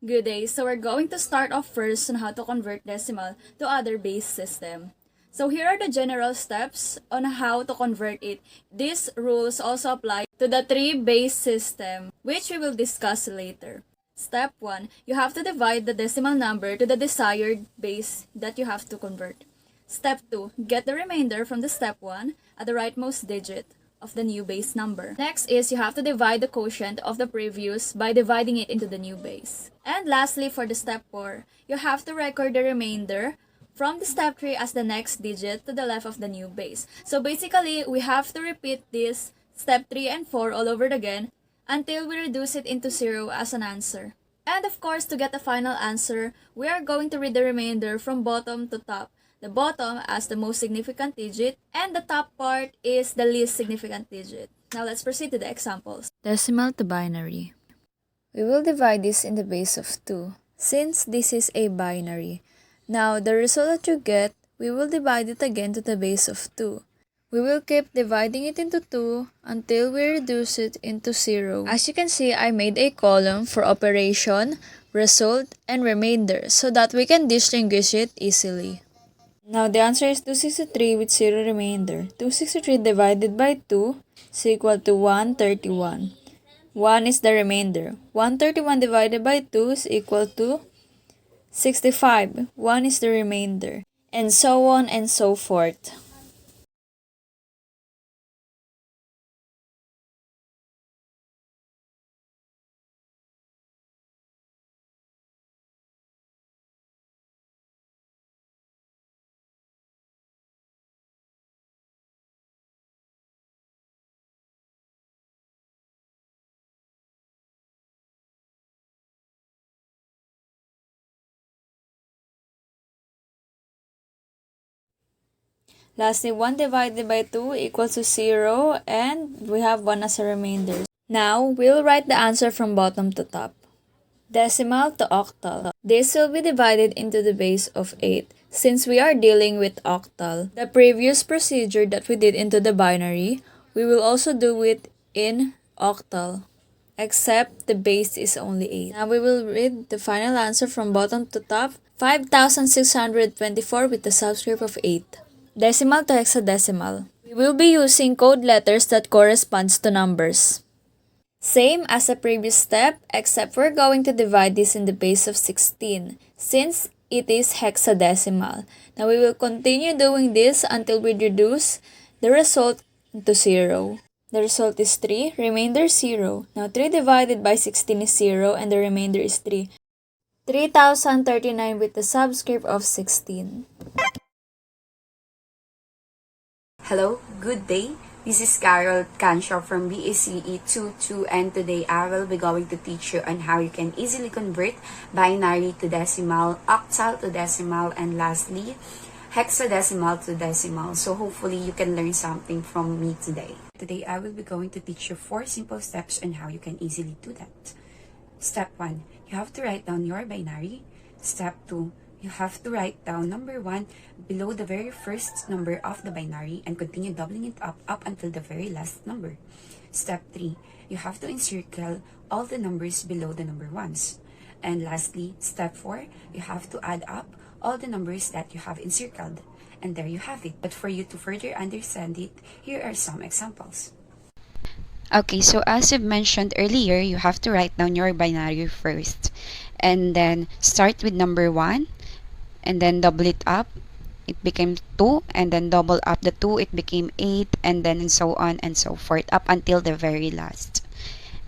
Good day. So we're going to start off first on how to convert decimal to other base system. So here are the general steps on how to convert it. These rules also apply to the 3-base system, which we will discuss later. Step 1, you have to divide the decimal number to the desired base that you have to convert. Step 2, get the remainder from the step 1 at the rightmost digit of the new base number. Next is you have to divide the quotient of the previous by dividing it into the new base. And lastly, for the step 4, you have to record the remainder from the step 3 as the next digit to the left of the new base. So basically, we have to repeat this step 3 and 4 all over again until we reduce it into 0 as an answer. And of course, to get the final answer, we are going to read the remainder from bottom to top. The bottom as the most significant digit, and the top part is the least significant digit. Now let's proceed to the examples. Decimal to binary. We will divide this in the base of 2, since this is a binary. Now, the result that you get, we will divide it again to the base of 2. We will keep dividing it into 2 until we reduce it into 0. As you can see, I made a column for operation, result, and remainder so that we can distinguish it easily. Now, the answer is 263 with 0 remainder. 263 divided by 2 is equal to 131. 1 is the remainder. 131 divided by 2 is equal to 65. 1 is the remainder. And so on and so forth. Lastly, 1 divided by 2 equals to 0, and we have 1 as a remainder. Now, we'll write the answer from bottom to top. Decimal to octal. This will be divided into the base of 8, since we are dealing with octal. The previous procedure that we did into the binary, we will also do it in octal, except the base is only 8. Now we will read the final answer from bottom to top, 5,624 with the subscript of 8. Decimal to hexadecimal. We will be using code letters that corresponds to numbers. Same as the previous step, except we're going to divide this in the base of 16, since it is hexadecimal. Now we will continue doing this until we reduce the result to 0. The result is 3, remainder 0. Now 3 divided by 16 is 0, and the remainder is 3. 3,039 with the subscript of 16. Hello, good day. This is Cancio from BACE 22, and today I will be going to teach you on how you can easily convert binary to decimal, octal to decimal, and lastly, hexadecimal to decimal. So hopefully you can learn something from me today. Today I will be going to teach you 4 simple steps on how you can easily do that. Step 1, you have to write down your binary. Step 2, you have to write down number 1 below the very first number of the binary and continue doubling it up until the very last number. Step 3, you have to encircle all the numbers below the number 1s. And lastly, step 4, you have to add up all the numbers that you have encircled. And there you have it. But for you to further understand it, here are some examples. Okay, so as I've mentioned earlier, you have to write down your binary first. And then start with number 1. And then double it up, it became 2, and then double up the 2, it became 8, and then so on and so forth up until the very last.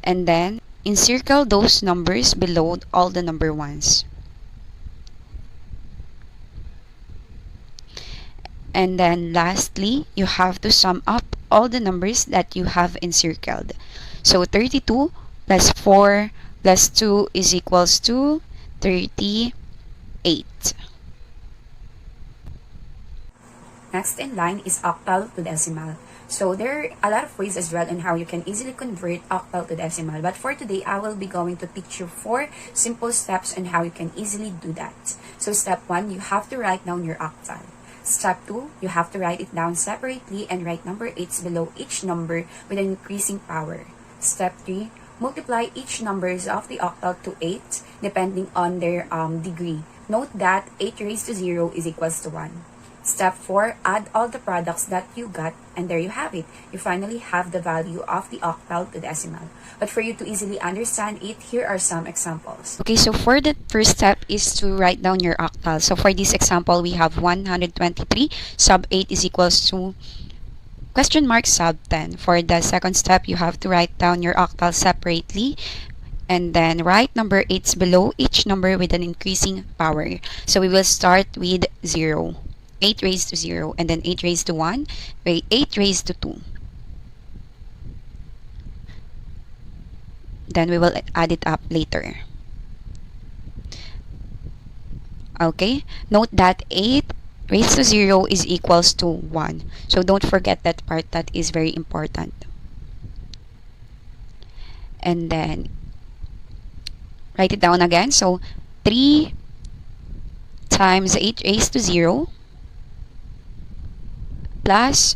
And then encircle those numbers below all the number 1s. And then lastly, you have to sum up all the numbers that you have encircled. So 32 plus 4 plus 2 is equals to 38. Next in line is octal to decimal. So there are a lot of ways as well on how you can easily convert octal to decimal. But for today, I will be going to teach you 4 simple steps on how you can easily do that. So step 1, you have to write down your octal. Step 2, you have to write it down separately and write number 8s below each number with an increasing power. Step 3, Multiply each numbers of the octal to 8 depending on their degree. Note that 8 raised to 0 is equals to 1. Step 4, add all the products that you got, and there you have it. You finally have the value of the octal to decimal. But for you to easily understand it, here are some examples. Okay, so for the first step is to write down your octal. So for this example, we have 123 sub 8 is equals to question mark sub 10. For the second step, you have to write down your octal separately and then write number 8s below each number with an increasing power. So we will start with 0. 8 raised to 0, and then 8 raised to 1, 8 raised to 2. Then we will add it up later. Okay, note that 8 raised to 0 is equals to 1. So don't forget that part, that is very important. And then write it down again. So 3 times 8 raised to 0 plus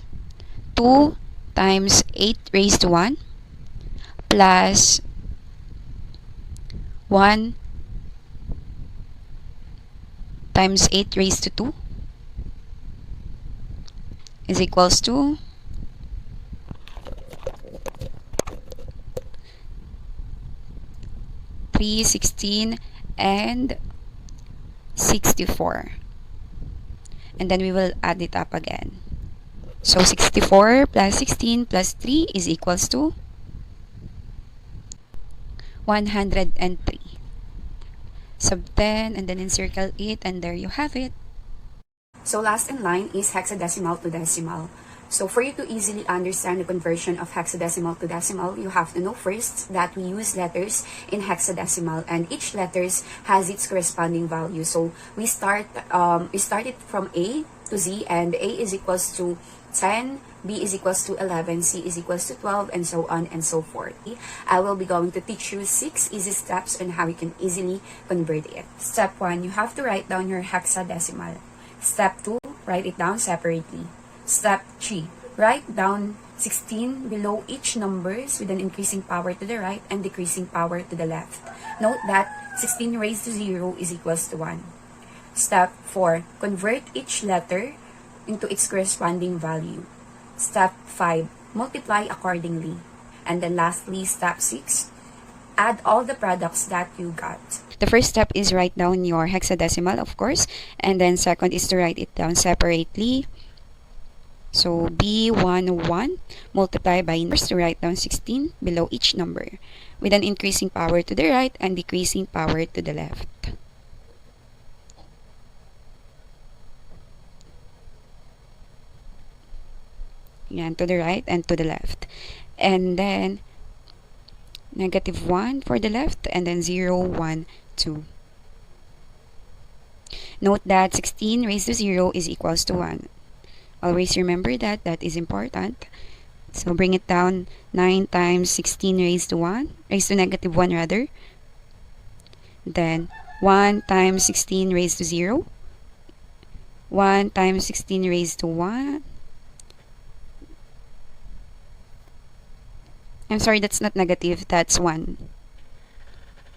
2 times 8 raised to 1 plus 1 times 8 raised to 2 is equals to 3, 16, and 64. And then we will add it up again. So 64 plus 16 plus 3 is equals to 103. Sub 10 and then encircle it, and there you have it. So last in line is hexadecimal to decimal. So for you to easily understand the conversion of hexadecimal to decimal, you have to know first that we use letters in hexadecimal, and each letters has its corresponding value. So we started from A to Z, and A is equals to 10, B is equals to 11, C is equals to 12, and so on and so forth. I will be going to teach you 6 easy steps on how you can easily convert it. Step 1, you have to write down your hexadecimal. Step 2, write it down separately. Step 3, write down 16 below each numbers with an increasing power to the right and decreasing power to the left. Note that 16 raised to 0 is equals to 1. Step 4, convert each letter into its corresponding value. Step 5, multiply accordingly. And then lastly, step 6, add all the products that you got. The first step is write down your hexadecimal, of course, and then second is to write it down separately. So B11 multiply by numbers to write down 16 below each number with an increasing power to the right and decreasing power to the left. Yan, to the right and to the left. And then -1 for the left, and then 0, 1, 2. Note that 16 raised to 0 is equals to 1. Always remember that, that is important. So bring it down, 9 times 16 raised to 1, raised to -1 rather. Then 1 times 16 raised to 0, 1 times 16 raised to 1. I'm sorry, that's not negative, that's 1.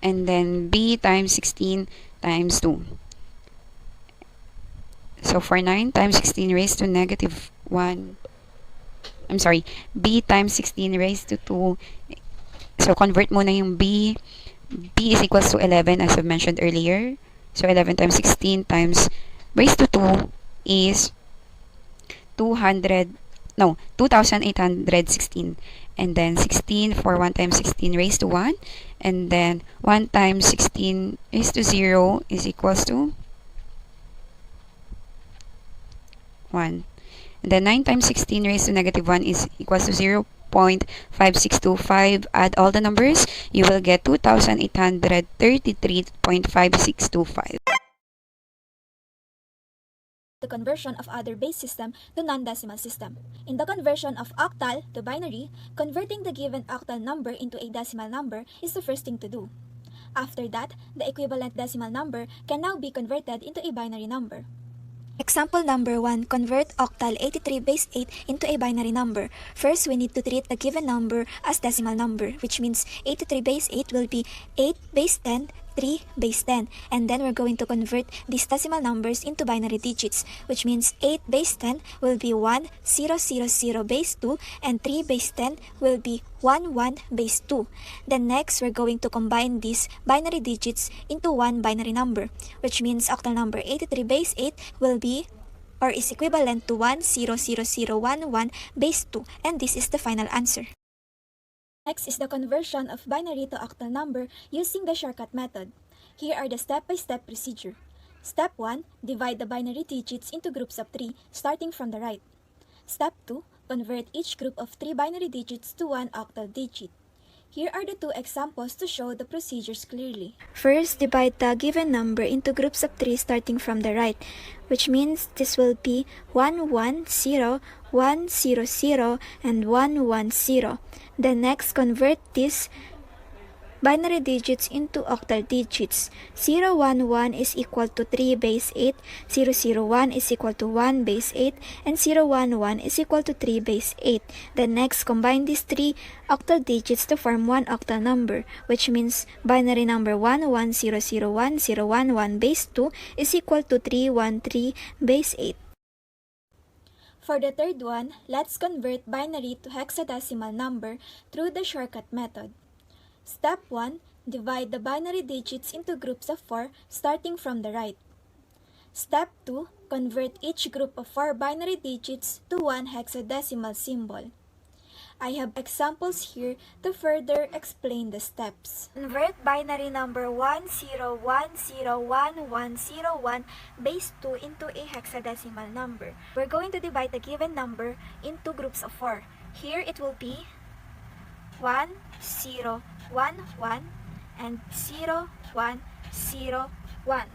And then B times 16 times 2. So for 9 times 16 raised to -1, I'm sorry, B times 16 raised to 2. So convert muna yung B. B is equals to 11 as I mentioned earlier. So 11 times 16 times raised to 2 is 2,816. And then 16 for 1 times 16 raised to 1. And then 1 times 16 raised to 0 is equals to 1. And then 9 times 16 raised to -1 is equals to 0.5625. Add all the numbers, you will get 2,833.5625. The conversion of other base system to non-decimal system. In the conversion of octal to binary, converting the given octal number into a decimal number is the first thing to do. After that, the equivalent decimal number can now be converted into a binary number. Example number 1. Convert octal 83 base 8 into a binary number. First, we need to treat the given number as decimal number, which means 83 base 8 will be 8 base 10, 3 base 10. And then we're going to convert these decimal numbers into binary digits, which means 8 base 10 will be 1, 0, 0, 0 base 2, and 3 base 10 will be 1, 1 base 2. Then next, we're going to combine these binary digits into one binary number, which means octal number 83 base 8 will be or is equivalent to 1, 0, 0, 0, 1, 1 base 2, and this is the final answer. Next is the conversion of binary to octal number using the shortcut method. Here are the step-by-step procedure. Step 1. Divide the binary digits into groups of 3, starting from the right. Step 2. Convert each group of 3 binary digits to one octal digit. Here are the 2 examples to show the procedures clearly. First, divide the given number into groups of 3 starting from the right, which means this will be 1, 1, 0, 1, 0, 0, and 1, 1, 0. Then next, convert these binary digits into octal digits. 0, 1, 1 is equal to 3 base 8, 0, 0, 1 is equal to 1 base 8, and 0, 1, 1 is equal to 3 base 8. Then next, combine these 3 octal digits to form one octal number, which means binary number 1, 1, 0, 0, 1, 0, 1, 1 base 2 is equal to 3, 1, 3 base 8. For the third one, let's convert binary to hexadecimal number through the shortcut method. Step 1. Divide the binary digits into groups of 4, starting from the right. Step 2. Convert each group of 4 binary digits to one hexadecimal symbol. I have examples here to further explain the steps. Convert binary number 10101101 base 2 into a hexadecimal number. We're going to divide the given number into groups of 4. Here it will be 1, 0, 1, 1, and 0, 1, 0, 1.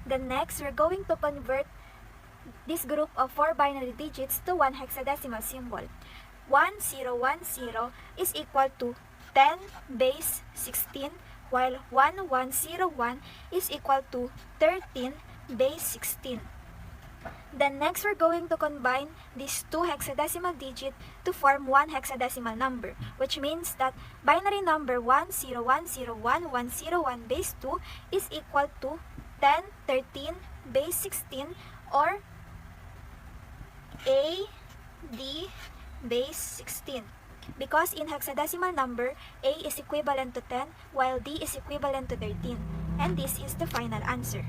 Then next, we're going to convert this group of 4 binary digits to one hexadecimal symbol. 1010 is equal to 10 base 16, while 1101 is equal to 13 base 16. Then next, we're going to combine these 2 hexadecimal digits to form one hexadecimal number, which means that binary number 10101101 base 2 is equal to 1013 base 16, or A, D, base 16. Because in hexadecimal number, A is equivalent to 10, while D is equivalent to 13. And this is the final answer.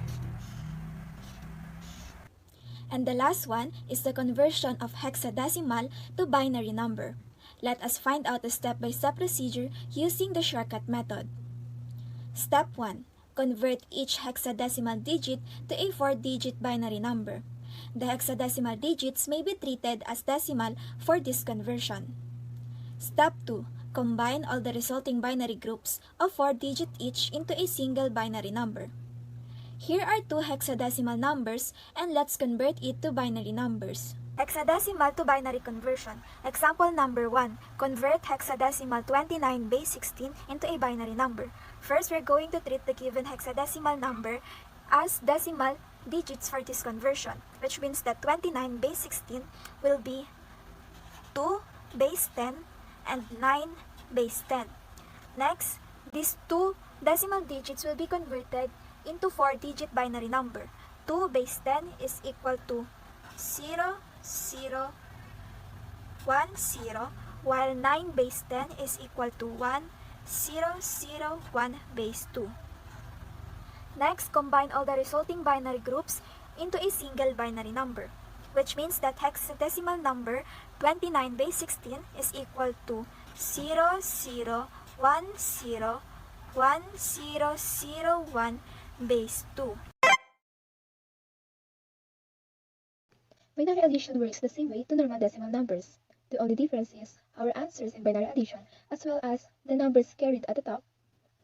And the last one is the conversion of hexadecimal to binary number. Let us find out the step-by-step procedure using the shortcut method. Step 1. Convert each hexadecimal digit to a 4-digit binary number. The hexadecimal digits may be treated as decimal for this conversion. Step 2. Combine all the resulting binary groups of 4-digit each into a single binary number. Here are 2 hexadecimal numbers, and let's convert it to binary numbers. Hexadecimal to binary conversion. Example number 1. Convert hexadecimal 29 base 16 into a binary number. First, we're going to treat the given hexadecimal number as decimal digits for this conversion, which means that 29 base 16 will be 2 base 10 and 9 base 10. Next, these 2 decimal digits will be converted into 4-digit binary number. 2 base 10 is equal to 0, 0, 1, 0, while 9 base 10 is equal to 1, 0, 0, 1 base 2. Next, combine all the resulting binary groups into a single binary number, which means that hexadecimal number 29 base 16 is equal to 0, 0, 1, 0, 1, 0, 0, 1 base 2. Binary addition works the same way to normal decimal numbers. The only difference is our answers in binary addition, as well as the numbers carried at the top,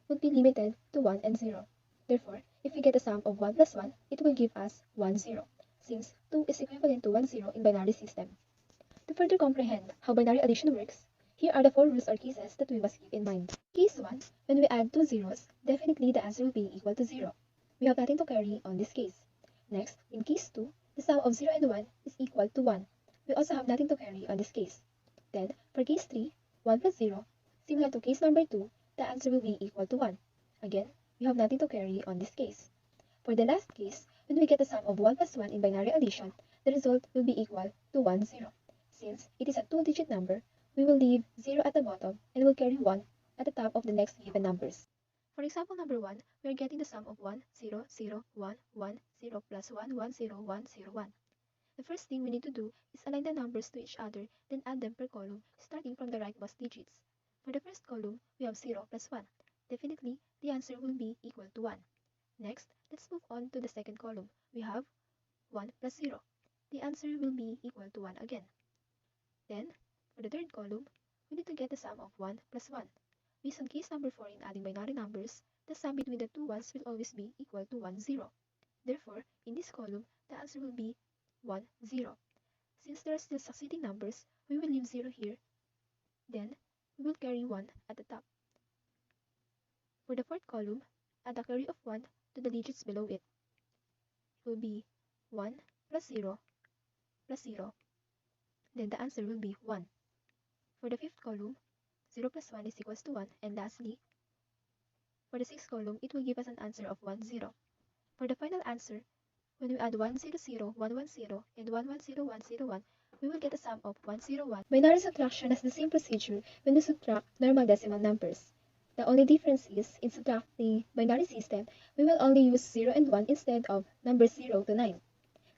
would be limited to 1 and 0. Therefore, if we get a sum of 1 plus 1, it will give us 1, 0, since 2 is equivalent to 1, 0 in binary system. To further comprehend how binary addition works, here are the 4 rules or cases that we must keep in mind. Case 1, when we add 2 zeros, definitely the answer will be equal to 0. We have nothing to carry on this case. Next, in case 2, the sum of 0 and 1 is equal to 1. We also have nothing to carry on this case. Then, for case 3, 1 plus 0, similar to case number 2, the answer will be equal to 1. Again, we have nothing to carry on this case. For the last case, when we get the sum of 1 plus 1 in binary addition, the result will be equal to 1, 0. Since it is a two-digit number, we will leave 0 at the bottom and will carry 1 at the top of the next given numbers. For example number 1, we are getting the sum of 1, 0, 0, 1, 1, 0 plus 1, 1, 0, 1, 0, 1. The first thing we need to do is align the numbers to each other, then add them per column, starting from the rightmost digits. For the first column, we have 0 plus 1. Definitely, the answer will be equal to 1. Next, let's move on to the second column. We have 1 plus 0. The answer will be equal to 1 again. Then, for the third column, we need to get the sum of 1 plus 1. Based on case number 4 in adding binary numbers, the sum between the two ones will always be equal to 1, 0. Therefore, in this column, the answer will be 1, 0. Since there are still succeeding numbers, we will leave 0 here. Then, we will carry 1 at the top. For the fourth column, add a carry of 1 to the digits below it. It will be 1 plus 0 plus 0. Then the answer will be 1. For the fifth column, 0 plus 1 is equals to 1. And lastly, for the sixth column, it will give us an answer of 1, 0. For the final answer, when we add 1, 0, 0, 1, 1, 0, and 1, 1, 0, 1, 0, 1, we will get a sum of 1, 0, 1. Binary subtraction has the same procedure when we subtract normal decimal numbers. The only difference is, in subtracting binary system, we will only use 0 and 1 instead of numbers 0 to 9.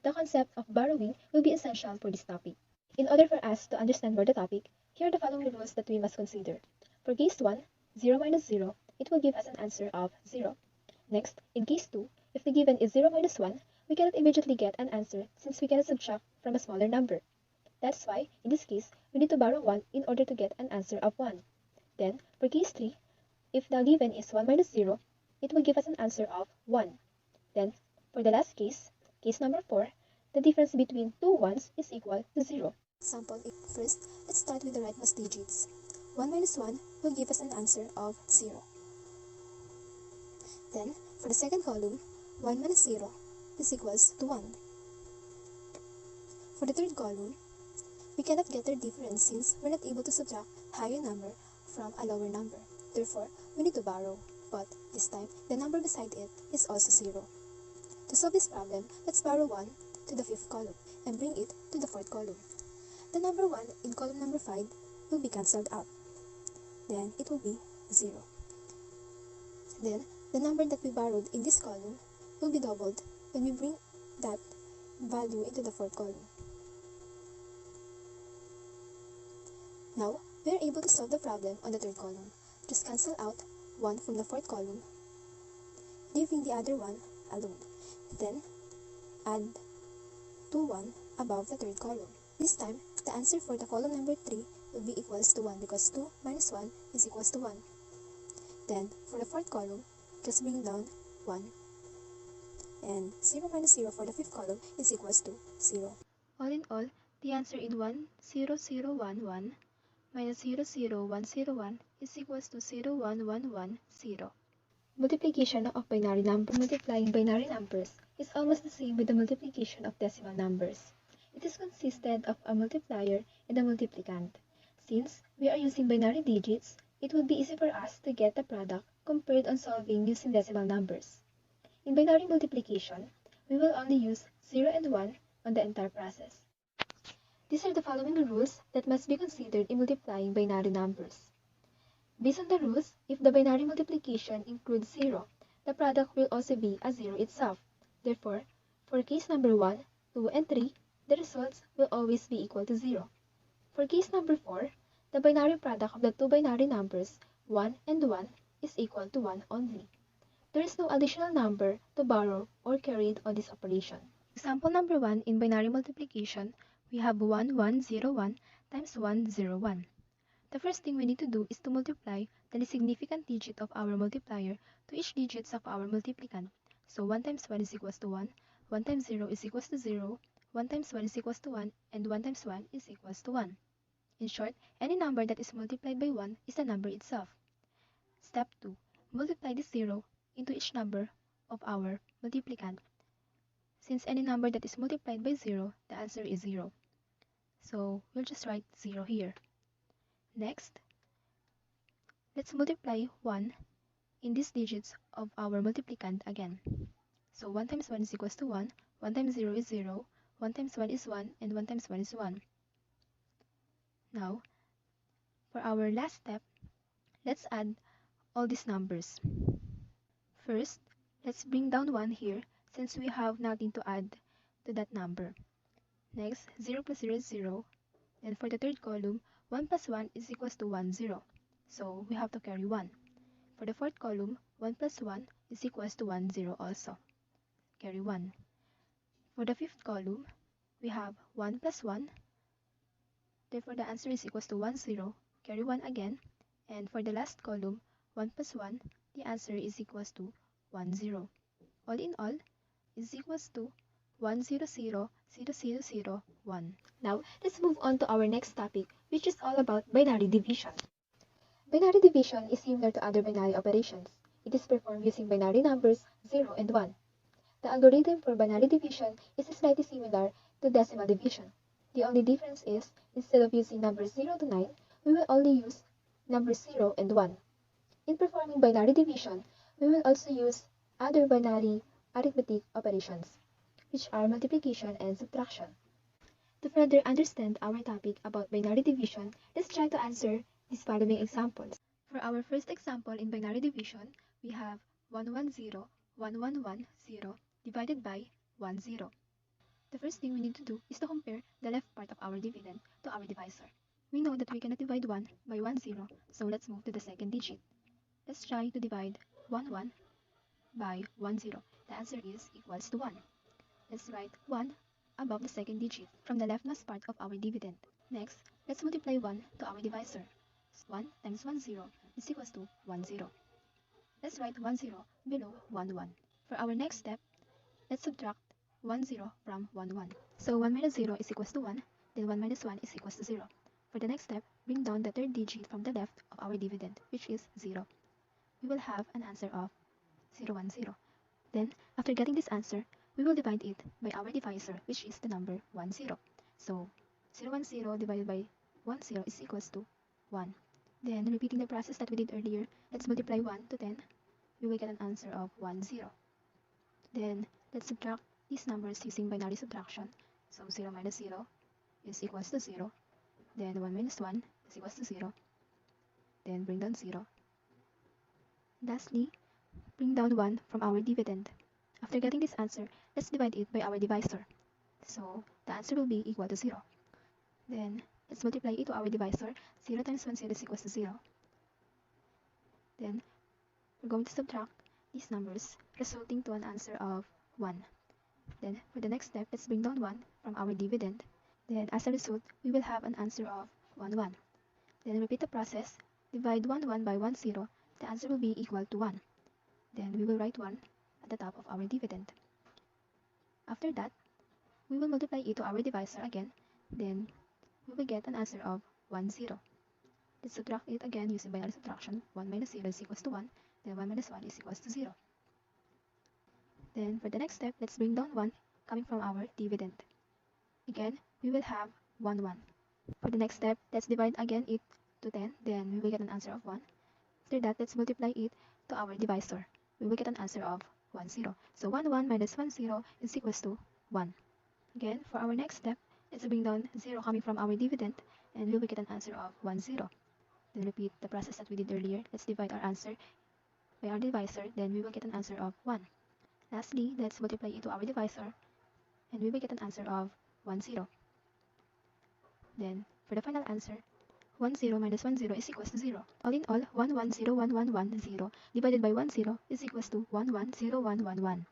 The concept of borrowing will be essential for this topic. In order for us to understand more the topic, here are the following rules that we must consider. For case 1, 0 minus 0, it will give us an answer of 0. Next, in case 2, if the given is 0 minus 1, we cannot immediately get an answer since we cannot subtract from a smaller number. That's why, in this case, we need to borrow 1 in order to get an answer of 1. Then, for case 3, if the given is 1 minus 0, it will give us an answer of 1. Then, for the last case, case number 4, the difference between two ones is equal to 0. Example, first, let's start with the rightmost digits. 1 minus 1 will give us an answer of 0. Then, for the second column, 1 minus 0 is equals to 1. For the third column, we cannot get their difference since we're not able to subtract higher number from a lower number. Therefore, we need to borrow, but this time, the number beside it is also 0. To solve this problem, let's borrow 1 to the fifth column and bring it to the fourth column. The number 1 in column number 5 will be cancelled out. Then it will be 0. Then the number that we borrowed in this column will be doubled when we bring that value into the fourth column. Now, we are able to solve the problem on the third column. Just cancel out 1 from the fourth column, leaving the other one alone. Then, add 2, 1 above the third column. This time, the answer for the column number 3 will be equals to 1 because 2 minus 1 is equals to 1. Then, for the fourth column, just bring down 1. And 0 minus 0 for the fifth column is equals to 0. All in all, the answer in 1, 0, 0, 1, 1 minus 0, 0, 1, 0, 1 is equals to 0, 1, 1, 1, 0. Multiplication of binary numbers. Multiplying binary numbers is almost the same with the multiplication of decimal numbers. It is consistent of a multiplier and a multiplicand. Since we are using binary digits, it would be easy for us to get the product compared on solving using decimal numbers. In binary multiplication, we will only use 0 and 1 on the entire process. These are the following rules that must be considered in multiplying binary numbers. Based on the rules, if the binary multiplication includes 0, the product will also be a 0 itself. Therefore, for case number 1, 2, and 3, the results will always be equal to 0. For case number 4, the binary product of the two binary numbers 1 and 1 is equal to 1 only. There is no additional number to borrow or carried on this operation. Example number 1 in binary multiplication, we have 1, 1, 0, 1 times 1, 0, 1. The first thing we need to do is to multiply the least significant digit of our multiplier to each digits of our multiplicand. So 1 times 1 is equals to 1, 1 times 0 is equals to 0, 1 times 1 is equals to 1, and 1 times 1 is equals to 1. In short, any number that is multiplied by 1 is the number itself. Step 2. Multiply this 0 into each number of our multiplicand. Since any number that is multiplied by 0, the answer is 0. So we'll just write 0 here. Next, let's multiply 1 in these digits of our multiplicand again. So 1 times 1 is equals to 1, 1 times 0 is 0, 1 times 1 is 1, and 1 times 1 is 1. Now, for our last step, let's add all these numbers. First, let's bring down 1 here since we have nothing to add to that number. Next, 0 plus 0 is 0. And for the third column, 1 plus 1 is equals to 1, 0. So we have to carry 1. For the fourth column, 1 plus 1 is equals to 1, 0 also. Carry 1. For the fifth column, we have 1 plus 1. Therefore, the answer is equals to 1, 0. Carry 1 again. And for the last column, 1 plus 1, the answer is equals to 1, 0. All in all, is equals to 1, 0, 0, 0, 0, 0, 1. Now, let's move on to our next topic, which is all about binary division. Binary division is similar to other binary operations. It is performed using binary numbers 0 and 1. The algorithm for binary division is slightly similar to decimal division. The only difference is, instead of using numbers 0 to 9, we will only use numbers 0 and 1. In performing binary division, we will also use other binary arithmetic operations, which are multiplication and subtraction. To further understand our topic about binary division, let's try to answer these following examples. For our first example in binary division, we have 110, 1110 divided by 10. The first thing we need to do is to compare the left part of our dividend to our divisor. We know that we cannot divide 1 by 10, so let's move to the second digit. Let's try to divide 11 by 10. The answer is equals to 1. Let's write 1 above the second digit from the leftmost part of our dividend. Next, let's multiply 1 to our divisor. 1 times 10 is equals to 10. Let's write 10 below 11. For our next step, let's subtract 10 from 11. So 1 minus 0 is equals to 1, then 1 minus 1 is equals to 0. For the next step, bring down the third digit from the left of our dividend, which is 0. We will have an answer of 010. Then, after getting this answer, we will divide it by our divisor, which is the number 10. So 010 divided by 10 is equals to 1. Then, repeating the process that we did earlier, let's multiply 1 to 10. We will get an answer of 10. Then, let's subtract these numbers using binary subtraction. So 0 minus 0 is equals to 0. Then 1 minus 1 is equals to 0. Then bring down 0. Lastly, bring down 1 from our dividend. After getting this answer, let's divide it by our divisor. So the answer will be equal to 0. Then let's multiply it to our divisor. 0 times 10 is equals to 0. Then we're going to subtract these numbers, resulting to an answer of 1. Then for the next step, let's bring down 1 from our dividend. Then as a result, we will have an answer of 1, 1. Then repeat the process. Divide 1, 1 by 1, 0. The answer will be equal to 1. Then we will write 1 at the top of our dividend. After that, we will multiply it to our divisor again. Then we will get an answer of 1, 0. Let's subtract it again using binary subtraction. 1 minus 0 is equals to 1. Then 1 minus 1 is equals to 0. Then for the next step, let's bring down 1 coming from our dividend. Again, we will have 1, 1. For the next step, let's divide again it to 10. Then we will get an answer of 1. After that, let's multiply it to our divisor. We will get an answer of 1, 0. So 1, 1 minus 1, 0 is equals to 1. Again, for our next step, let's bring down 0 coming from our dividend, and we will get an answer of 1, 0. Then repeat the process that we did earlier. Let's divide our answer by our divisor, then we will get an answer of 1. Lastly, let's multiply it to our divisor, and we will get an answer of 1, 0. Then, for the final answer, 1, 0 minus 1, 0 is equals to 0. All in all, 1, 1, 0, 1, 1, 1, 0 divided by 1, 0 is equals to 1, 1, 0, 1, 1, 1.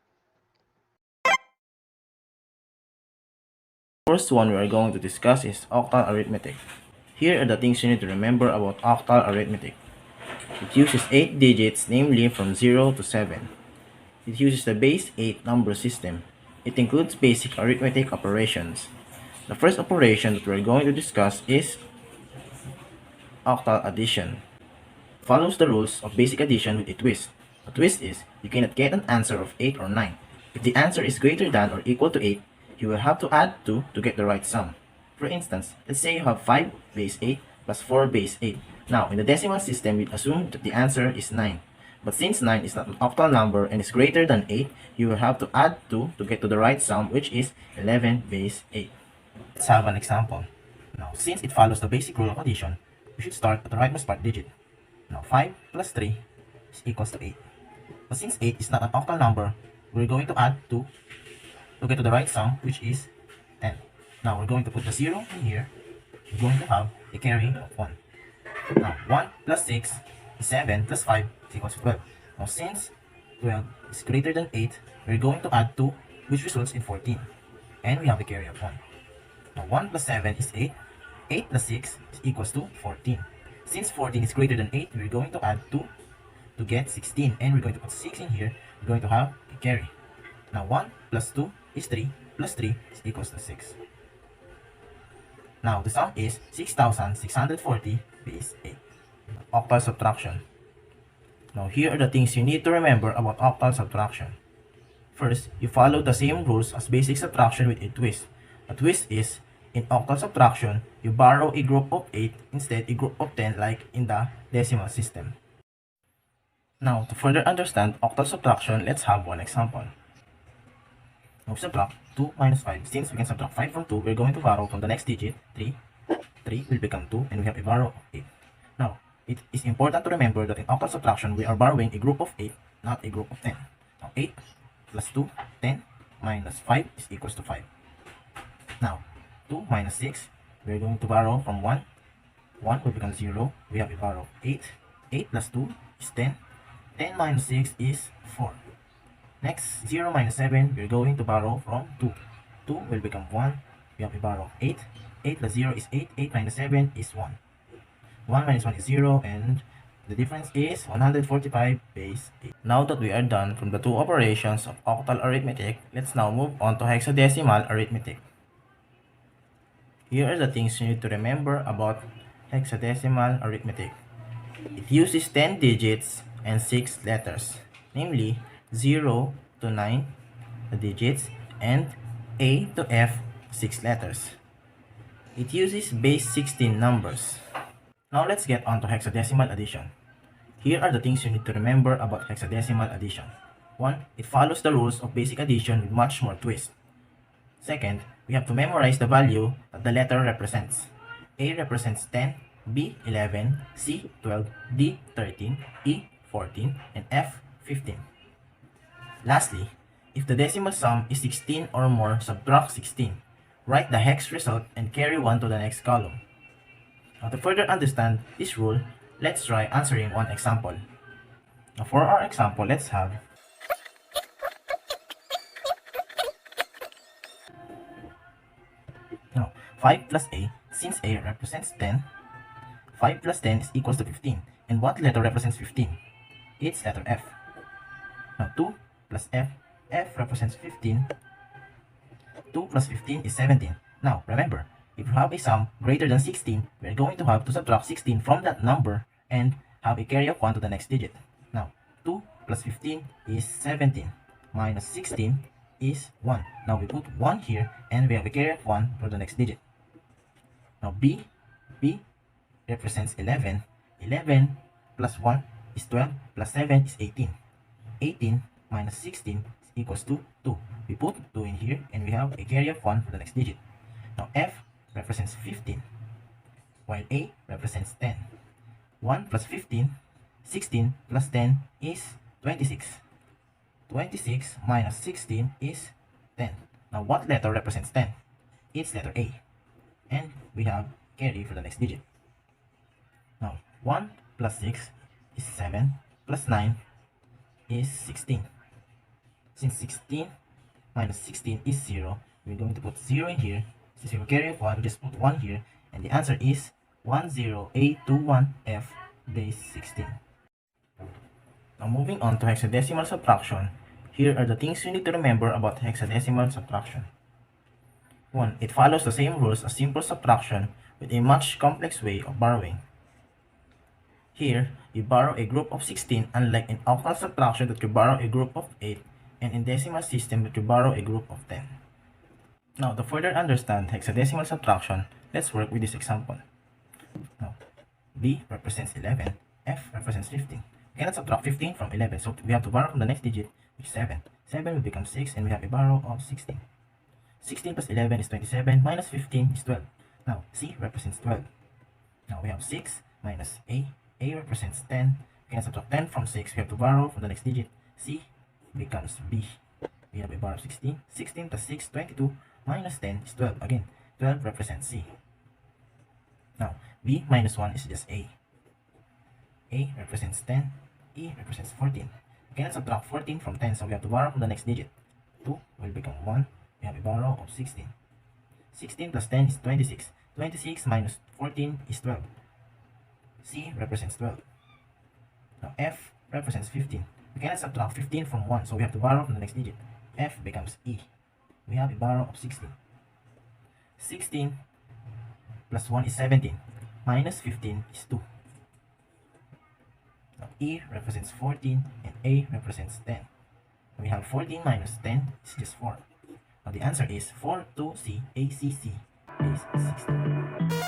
First one we are going to discuss is octal arithmetic. Here are the things you need to remember about octal arithmetic. It uses 8 digits, namely from 0 to 7. It uses the base 8 number system. It includes basic arithmetic operations. The first operation that we are going to discuss is octal addition. It follows the rules of basic addition with a twist. The twist is you cannot get an answer of 8 or 9. If the answer is greater than or equal to 8, you will have to add 2 to get the right sum. For instance, let's say you have 5 base 8 plus 4 base 8. Now, in the decimal system, we assume that the answer is 9. But since 9 is not an octal number and is greater than 8, you will have to add 2 to get to the right sum, which is 11 base 8. Let's have an example. Now, since it follows the basic rule of addition, we should start at the rightmost part digit. Now, 5 plus 3 is equals to 8. But since 8 is not an octal number, we're going to add 2 to get to the right sum, which is 10. Now, we're going to put the 0 in here. We're going to have a carry of 1. Now, 1 plus 6 is 7 plus 5 is equals to 12. Now, since 12 is greater than 8, we're going to add 2, which results in 14. And we have a carry of 1. Now, 1 plus 7 is 8. 8 plus 6 is equals to 14. Since 14 is greater than 8, we're going to add 2 to get 16. And we're going to put 6 in here. We're going to have a carry. Now, 1 plus 2 is 3, plus 3 is equals to 6. Now, the sum is 6,640 base 8. Octal subtraction. Now, here are the things you need to remember about octal subtraction. First, you follow the same rules as basic subtraction with a twist. A twist is, in octal subtraction, you borrow a group of 8 instead a group of 10 like in the decimal system. Now, to further understand octal subtraction, let's have one example. Now, subtract 2 minus 5. Since we can subtract 5 from 2, we're going to borrow from the next digit, 3. 3 will become 2, and we have a borrow of 8. Now, it is important to remember that in octal subtraction, we are borrowing a group of 8, not a group of 10. Now, 8 plus 2, 10, minus 5 is equals to 5. Now, 2 minus 6, we're going to borrow from 1. 1 will become 0. We have a borrow of 8. 8 plus 2 is 10. 10 minus 6 is 4. Next, 0 minus 7, we're going to borrow from 2. 2 will become 1. We have a borrow of 8. 8 plus 0 is 8. 8 minus 7 is 1. 1 minus 1 is 0, and the difference is 145 base 8. Now that we are done from the two operations of octal arithmetic, let's now move on to hexadecimal arithmetic. Here are the things you need to remember about hexadecimal arithmetic. It uses 10 digits and 6 letters, namely 0 to 9, the digits, and A to F, 6 letters. It uses base 16 numbers. Now let's get on to hexadecimal addition. Here are the things you need to remember about hexadecimal addition. 1. It follows the rules of basic addition with much more twist. Second, we have to memorize the value that the letter represents. A represents 10, B 11, C 12, D 13, E 14, and F 15. Lastly, if the decimal sum is 16 or more, subtract 16. Write the hex result and carry 1 to the next column. Now, to further understand this rule, let's try answering one example. Now, for our example, let's have 5 plus A. Since A represents 10, 5 plus 10 is equals to 15. And what letter represents 15? It's letter F. Now, 2 plus F. F represents 15. 2 plus 15 is 17. Now, remember, if you have a sum greater than 16, we're going to have to subtract 16 from that number and have a carry of 1 to the next digit. Now, 2 plus 15 is 17. Minus 16 is 1. Now, we put 1 here and we have a carry of 1 for the next digit. Now, B represents 11. 11 plus 1 is 12, plus 7 is 18. 18 minus 16 is equals to 2. We put 2 in here and we have a carry of 1 for the next digit. Now, F represents 15, while A represents 10. 1 plus 15, 16 plus 10 is 26. 26 minus 16 is 10. Now, what letter represents 10? It's letter A. And we have carry for the next digit. Now, 1 plus 6 is 7, plus 9 is 16. Since 16 minus 16 is 0, we're going to put 0 in here. Since we have a carry of 1, we just put 1 here. And the answer is 10A21F base 16. Now, moving on to hexadecimal subtraction, here are the things you need to remember about hexadecimal subtraction. 1. It follows the same rules as simple subtraction with a much complex way of borrowing. Here, you borrow a group of 16, unlike in octal subtraction that you borrow a group of 8, and in decimal system that you borrow a group of 10. Now, to further understand hexadecimal subtraction, let's work with this example. Now, B represents 11, F represents 15. We cannot subtract 15 from 11, so we have to borrow from the next digit, which is 7. 7 will become 6, and we have a borrow of 16. 16 plus 11 is 27, minus 15 is 12. Now, C represents 12. Now, we have 6 minus A. A represents 10. We can subtract 10 from 6. We have to borrow from the next digit. C becomes B. We have a borrow of 16. 16 plus 6, 22, minus 10 is 12. Again, 12 represents C. Now, B minus 1 is just A. A represents 10. E represents 14. We cannot subtract 14 from 10, so we have to borrow from the next digit. 2 will become 1. We have a borrow of 16. 16 plus 10 is 26. 26 minus 14 is 12. C represents 12. Now, F represents 15. We cannot subtract 15 from 1, so we have to borrow from the next digit. F becomes E. We have a borrow of 16. 16 plus 1 is 17. Minus 15 is 2. Now, E represents 14 and A represents 10. We have 14 minus 10 is just 4. Now, the answer is 4, 2, C, A, C, C, is 16.